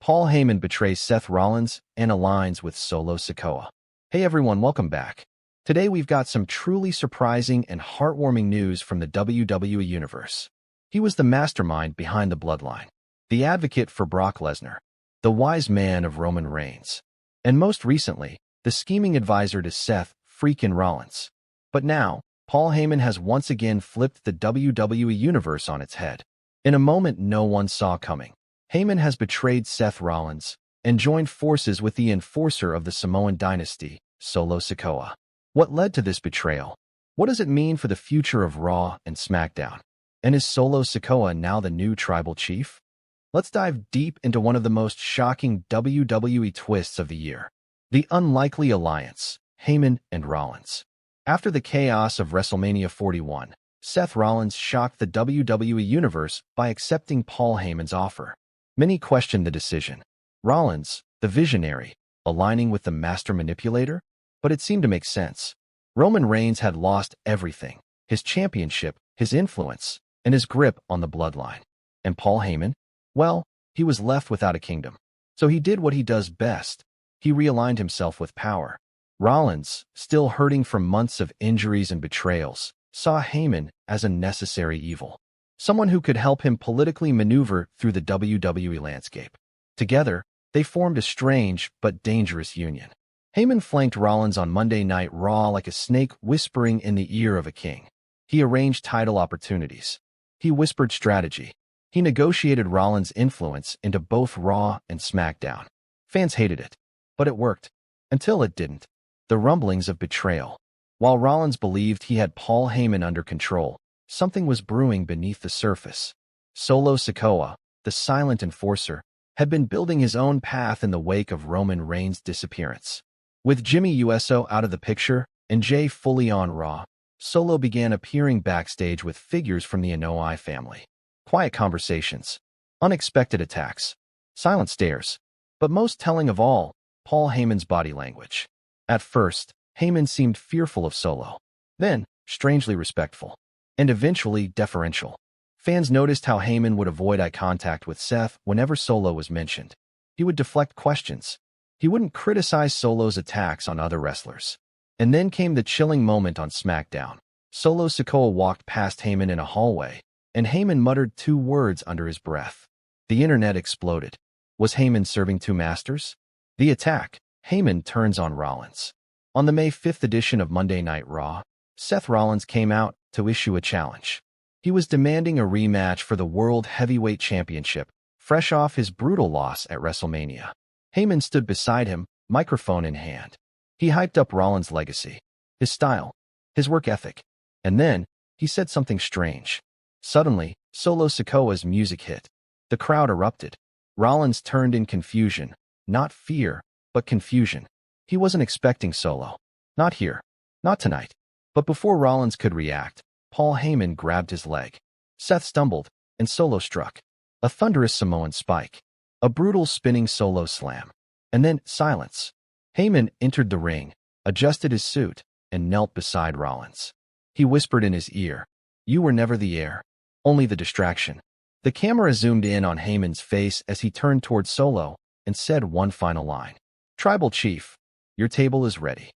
Paul Heyman betrays Seth Rollins and aligns with Solo Sakoa. Hey everyone, welcome back. Today we've got some truly surprising and heartwarming news from the WWE Universe. He was the mastermind behind the Bloodline, the advocate for Brock Lesnar, the wise man of Roman Reigns, and most recently, the scheming advisor to Seth freakin' Rollins. But now, Paul Heyman has once again flipped the WWE Universe on its head. In a moment no one saw coming, Heyman has betrayed Seth Rollins and joined forces with the enforcer of the Samoan dynasty, Solo Sakoa. What led to this betrayal? What does it mean for the future of Raw and SmackDown? And is Solo Sakoa now the new tribal chief? Let's dive deep into one of the most shocking WWE twists of the year. The unlikely alliance, Heyman and Rollins. After the chaos of WrestleMania 41, Seth Rollins shocked the WWE Universe by accepting Paul Heyman's offer. Many questioned the decision. Rollins, the visionary, aligning with the master manipulator? But it seemed to make sense. Roman Reigns had lost everything: his championship, his influence, and his grip on the Bloodline. And Paul Heyman? Well, he was left without a kingdom. So he did what he does best. He realigned himself with power. Rollins, still hurting from months of injuries and betrayals, saw Heyman as a necessary evil. Someone who could help him politically maneuver through the WWE landscape. Together, they formed a strange but dangerous union. Heyman flanked Rollins on Monday Night Raw like a snake whispering in the ear of a king. He arranged title opportunities. He whispered strategy. He negotiated Rollins' influence into both Raw and SmackDown. Fans hated it, but it worked. Until it didn't. The rumblings of betrayal. While Rollins believed he had Paul Heyman under control, something was brewing beneath the surface. Solo Sakoa, the silent enforcer, had been building his own path in the wake of Roman Reigns' disappearance. With Jimmy Uso out of the picture and Jay fully on Raw, Solo began appearing backstage with figures from the Anoa'i family. Quiet conversations, unexpected attacks, silent stares. But most telling of all, Paul Heyman's body language. At first, Heyman seemed fearful of Solo. Then, strangely respectful. And eventually deferential. Fans noticed how Heyman would avoid eye contact with Seth whenever Solo was mentioned. He would deflect questions. He wouldn't criticize Solo's attacks on other wrestlers. And then came the chilling moment on SmackDown. Solo Sikoa walked past Heyman in a hallway, and Heyman muttered two words under his breath. The internet exploded. Was Heyman serving two masters? The attack. Heyman turns on Rollins. On the May 5th edition of Monday Night Raw, Seth Rollins came out to issue a challenge. He was demanding a rematch for the World Heavyweight Championship, fresh off his brutal loss at WrestleMania. Heyman stood beside him, microphone in hand. He hyped up Rollins' legacy, his style, his work ethic. And then, he said something strange. Suddenly, Solo Sikoa's music hit. The crowd erupted. Rollins turned in confusion, not fear, but confusion. He wasn't expecting Solo. Not here. Not tonight. But before Rollins could react, Paul Heyman grabbed his leg. Seth stumbled, and Solo struck. A thunderous Samoan spike. A brutal spinning Solo slam. And then, silence. Heyman entered the ring, adjusted his suit, and knelt beside Rollins. He whispered in his ear, "You were never the heir, only the distraction." The camera zoomed in on Heyman's face as he turned toward Solo and said one final line. "Tribal Chief, your table is ready."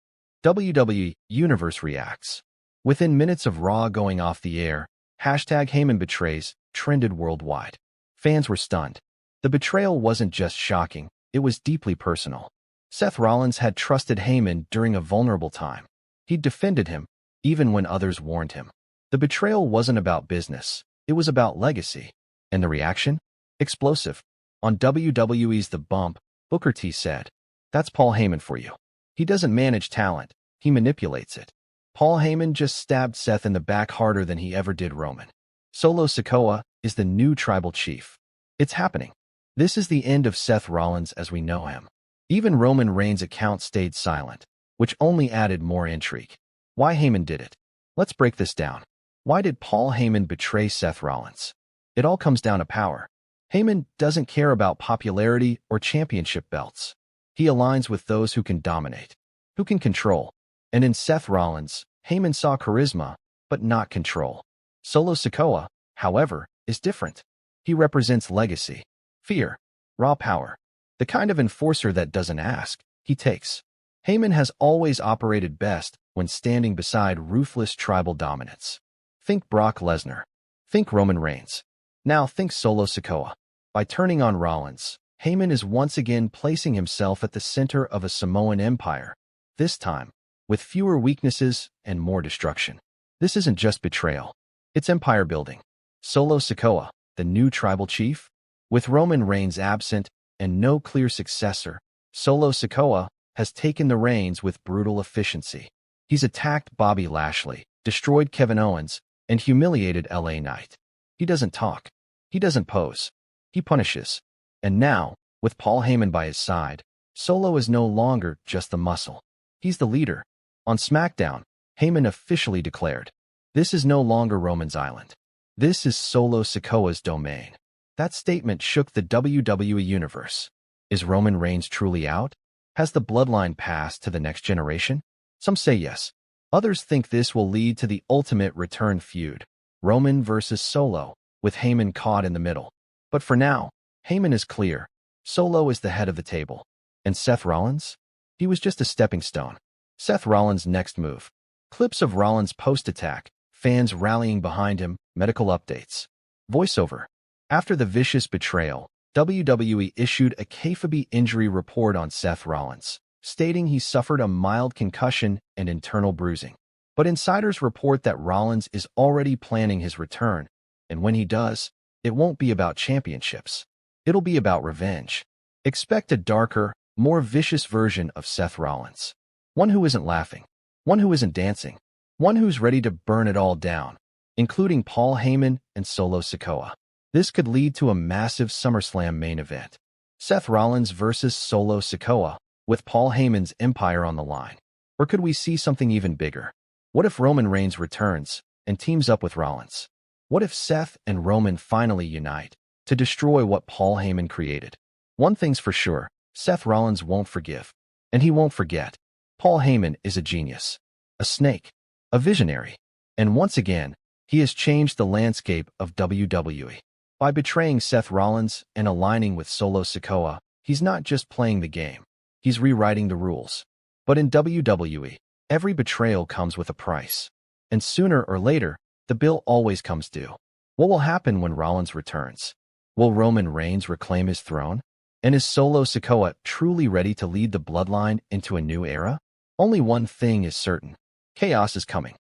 WWE Universe reacts. Within minutes of Raw going off the air, #Heyman betrays trended worldwide. Fans were stunned. The betrayal wasn't just shocking, it was deeply personal. Seth Rollins had trusted Heyman during a vulnerable time. He'd defended him, even when others warned him. The betrayal wasn't about business, it was about legacy. And the reaction? Explosive. On WWE's The Bump, Booker T said, "That's Paul Heyman for you. He doesn't manage talent, he manipulates it." Paul Heyman just stabbed Seth in the back harder than he ever did Roman. Solo Sikoa is the new tribal chief. It's happening. This is the end of Seth Rollins as we know him. Even Roman Reigns' account stayed silent, which only added more intrigue. Why Heyman did it? Let's break this down. Why did Paul Heyman betray Seth Rollins? It all comes down to power. Heyman doesn't care about popularity or championship belts. He aligns with those who can dominate, who can control. And in Seth Rollins, Heyman saw charisma, but not control. Solo Sikoa, however, is different. He represents legacy, fear, raw power. The kind of enforcer that doesn't ask, he takes. Heyman has always operated best when standing beside ruthless tribal dominance. Think Brock Lesnar. Think Roman Reigns. Now think Solo Sikoa. By turning on Rollins, Heyman is once again placing himself at the center of a Samoan empire, this time with fewer weaknesses and more destruction. This isn't just betrayal. It's empire building. Solo Sikoa, the new tribal chief? With Roman Reigns absent and no clear successor, Solo Sikoa has taken the reins with brutal efficiency. He's attacked Bobby Lashley, destroyed Kevin Owens, and humiliated LA Knight. He doesn't talk. He doesn't pose. He punishes. And now, with Paul Heyman by his side, Solo is no longer just the muscle. He's the leader. On SmackDown, Heyman officially declared, "This is no longer Roman's island. This is Solo Sikoa's domain." That statement shook the WWE Universe. Is Roman Reigns truly out? Has the bloodline passed to the next generation? Some say yes. Others think this will lead to the ultimate return feud, Roman versus Solo, with Heyman caught in the middle. But for now, Heyman is clear. Solo is the head of the table. And Seth Rollins? He was just a stepping stone. Seth Rollins' next move. Clips of Rollins' post-attack, fans rallying behind him, medical updates. Voiceover. After the vicious betrayal, WWE issued a kayfabe injury report on Seth Rollins, stating he suffered a mild concussion and internal bruising. But insiders report that Rollins is already planning his return, and when he does, it won't be about championships. It'll be about revenge. Expect a darker, more vicious version of Seth Rollins. One who isn't laughing. One who isn't dancing. One who's ready to burn it all down, including Paul Heyman and Solo Sikoa. This could lead to a massive SummerSlam main event. Seth Rollins versus Solo Sikoa, with Paul Heyman's empire on the line. Or could we see something even bigger? What if Roman Reigns returns and teams up with Rollins? What if Seth and Roman finally unite to destroy what Paul Heyman created? One thing's for sure, Seth Rollins won't forgive. And he won't forget. Paul Heyman is a genius, a snake, a visionary. And once again, he has changed the landscape of WWE. By betraying Seth Rollins and aligning with Solo Sikoa, he's not just playing the game. He's rewriting the rules. But in WWE, every betrayal comes with a price. And sooner or later, the bill always comes due. What will happen when Rollins returns? Will Roman Reigns reclaim his throne? And is Solo Sikoa truly ready to lead the bloodline into a new era? Only one thing is certain. Chaos is coming.